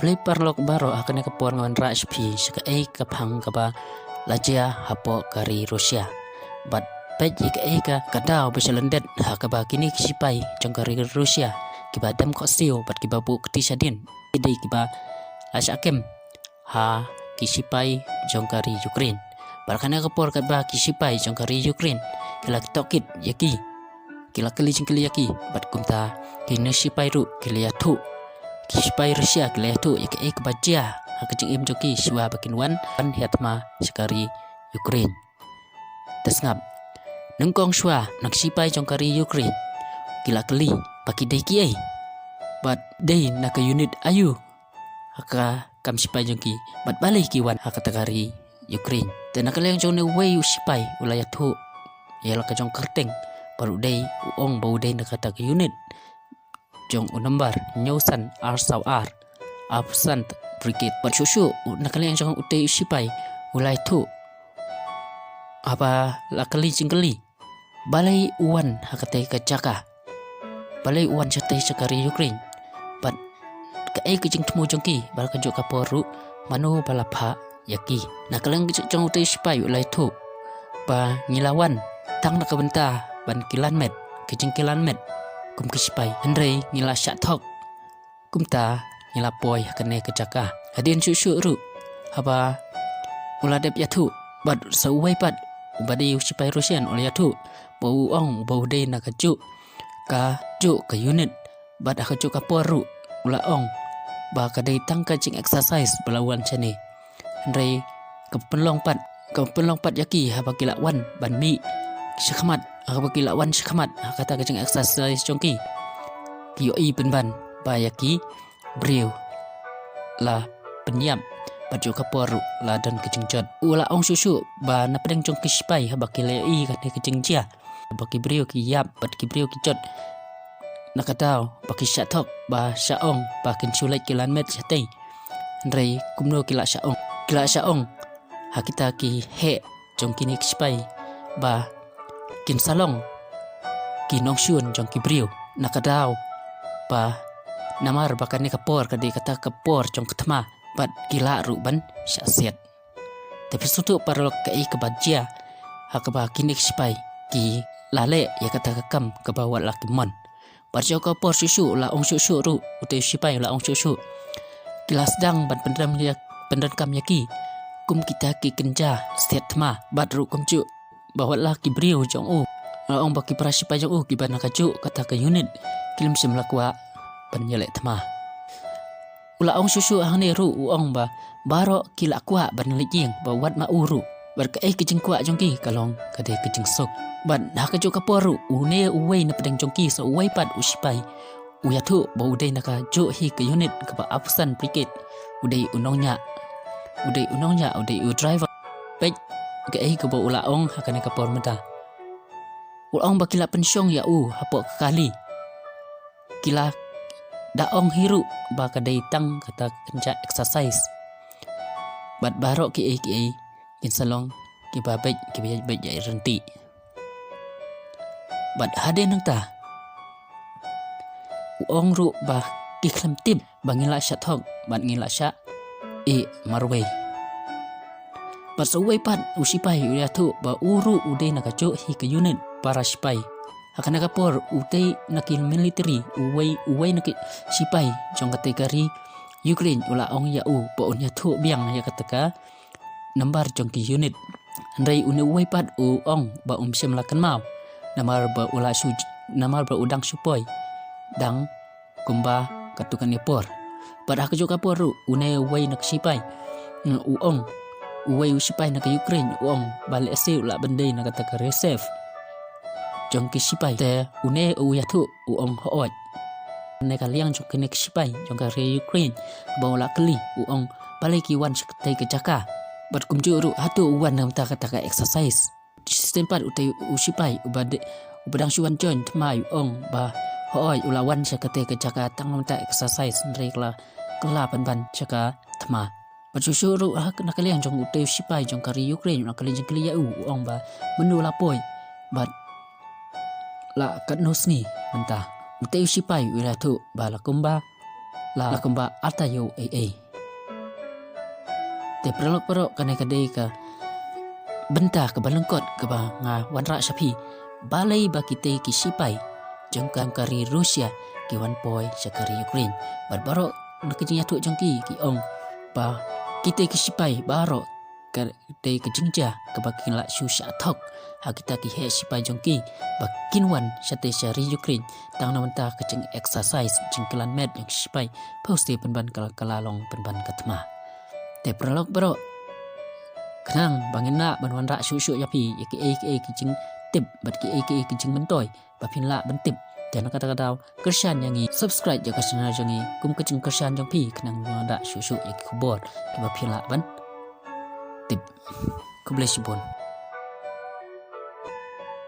Fliparlok baro akan kapor ngawan Rashpi saka kapang kaba lajia hapo kari Rusia. But pej ka kadao besalendet hakaba kini kisipai jong kari Rusia kiba dam ko sio bat kiba bu ketisadin idai kiba asakem ha kisipai jong kari Ukraine. Barkana kapor kaba kisipai jong kari Ukraine kila tokit yaki kila keli jengkeli yaki bat kumta kini sipai ru kila tu kisipai Rusia kila tu yaki kebaja hakajing im joki siwa bakin wan pan hiatma sekari Ukraine tasngap nengkong siwa naksipai jong kari Ukraine kila keli paki deki ai bat dei naka unit ayu haka kam sipai jongki bat balai kiwan haka takari Ukraine dan nakala yang jong ne wei sipai ulayat tu yala ka jong kerteng baru dei uong bau dei nakata ke unit jong unambar nyausan ar absent brigade bat susu nakala yang jong utei sipai ulai tu apa lakali jingkeli balai uwan hakate ka jaka balai uwan chatai sakari Ukraine bat ka kejing temu jongki bal ka joka poru manu balapha yaki nakalang jong utei sipai ulai tu ba ngilawan tang nakabenta ban kilanmet kejing kilanmet kum kisipai hendrei ngila syathok kumta ngila poi hakane kejaka hadin susu ru haba uladep yatu bat sauwai pat ubadi sipai Rusian oleh yatu bau ong bau dei nakaju ka ju ka unit bat akaju ka poru ula ong ba ka dei tang kajing exercise belawan chane hendrei kepenlong pat yaki haba kilawan ban mi syakmat haba kilawan syakmat kata kajing exercise jongki kioi penban ba yaki brio la penyam baju kaporu la dan kejing jot ula ong susu ba na pedeng jong kisipai haba kilai kan kejing jia baki brio ki yap bat ki brio ki jot nakatao baki syathok ba syaong ba kin sulai kilan met syatei rei kumno kila syaong hakita ki he jong kini kisipai ba kin salong kinong syun jong ki brio nakadao ba namar bakane kapor kadi kata kapor jong ketma bat gila ruban syasiat tapi sutu parlok kai kebajia hakaba kini kisipai ki lale ya kata kakam kebawa laki mon baca kapor susu la ong susu ru utai sipai la ong susu kilas dang ban pendam kam yaki kum kita ki kenja setiap ma bat ru kumcu bawa laki brio jong u la ong baki prasipai jong u kibana kaju kata ke unit kilim semlakwa penyelek tma ula ong susu hang ru uong ba baro kila kwa ban lijing ba wat ma uru berkai kejing kwa jongki kalong kade kejing sok ban haka jo kaporu une uwei na pedeng jongki so uwei pat usipai uyatu ba udai naka jo hi ke unit ke ba absen brigade udai unongnya udai u driver pek ke ke ba ula ong haka ne kapor mata ula ong ba kila pensiong ya hapo kali kila daong hiru ba kadai tang kata kenca exercise bat barok ki kin salong ki babek ki babek jai renti bat hade nang ta uong ru ba ki klam tip bangila syathok bat ngila sya marwei bat sawai pat usipai uya tu ba uru udai nakajo hi ke unit para sipai hakana kapor utei nakil military uwei nakil sipai jong kategori Ukraine ula ong ya pa unya thu biang ya kataka nambar jong ki unit andai une uwei pat ong ba sem lakan mau namar ba ula suji namar ba udang supoi dang kumba katukan ipor pada haka kapor une uwei nak sipai ong uwei usipai nak Ukraine ong balik ase ula bendai nak kataka reserve jong kisipai te une uyatu uong hooj ne kaliang jong kene kisipai jong kare Ukraine bawa keli uong balai kiwan sektai ke jaka bat kumjuru hatu uwan nam ta kata exercise sistem pat utai usipai ubadang suan join tmai uong ba hooj ulawan sektai ke jaka tang nam ta exercise rekla kela ban jaka tma bat susuru nak kaliang jong utai usipai jong kare Ukraine nak kaliang jong keli uong ba menu lapoi bat la kat nos ni mentah utei sipai wilatu bala kumba la kemba atayo te perok kanai kadai ka bentah ke balengkot ke ba nga wanra sapi balai ba kita ki sipai jengkang kari Rusia ki wan poi sakari Ukraine barbaro nakijing atu jengki ki ong ba kita ki sipai baro ka te ke jengja ke ba kin la shu sha thok ha kita ki he sipai jengki ba kinwan sate sari Ukraine tang na mentah ke jeng exercise jengkelan med yang sipai posti penban kalalong penban katma te perok bro kenang bangin na ban wan ra shu yapi aka kijing tip bat aka kijing mentoy bapin la bentip dan kata-kata kersan yang subscribe jaga channel jangi kum kecing kersan jang pi kenang wan ra shu yaki kubor bapin la ban tip ku bless you bon